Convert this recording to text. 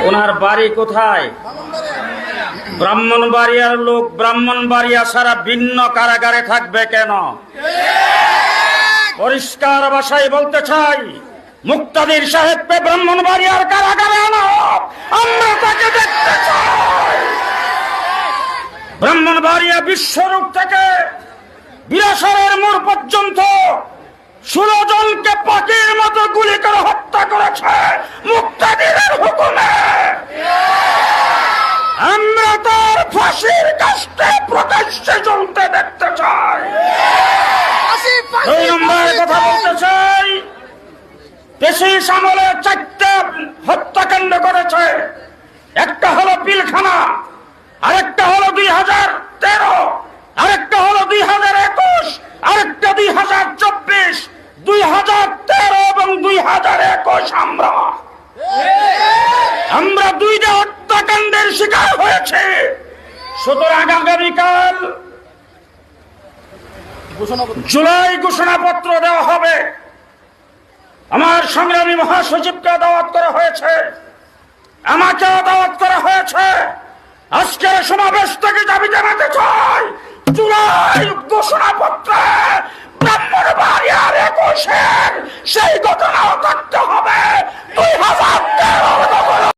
ওনার বাড়ি কোথায়? ব্রাহ্মণবাড়িয়ার লোক ব্রাহ্মণবাড়িয়া ছাড়া ভিন্ন কারাগারে থাকবে কেন? পরিষ্কার ভাষায় বলতে চাই, মুক্তাদির সাহেবকে ব্রাহ্মণবাড়িয়ার কারাগারে আনা হোক, আমরা তাকে দেখতে চাই। ব্রাহ্মণবাড়িয়া বিশ্বরূপ থেকে বিরাসরের মোড় পর্যন্ত 16 জনকে পাখির মতো গুলি করে হত্যা করেছে মুক্তাদিরের হুকুমে। আমরা তার ফাঁসির কাস্টে প্রকাশ্যে জ্বলতে দেখতে চাই। 2 নম্বরের কথা বলতে চাই, ব্রিটিশ আমলে 4টে হত্যাকাণ্ড করেছে। একটা হলো পিলখানা, আরেকটা হলো 2013, আরেকটা হলো 2021, আরেকটা 2024, 2013 এবং 2021 আমরা 2টা হত্যাকাণ্ডের শিকার হয়েছে। সুতরাং আগামীকাল জুলাই ঘোষণাপত্র দেওয়া হবে। আমার সংগ্রামী মহাসচিবকে দাওয়াত করা হয়েছে, আমাকেও দাওয়াত করা হয়েছে। আজকের সমাবেশ থেকে দাবি জানাতে চাই, জুলাই ঘোষণাপত্রে ব্রাহ্মণবাড়িয়ার 21-এর সেই ঘটনাও করতে হবে। 2013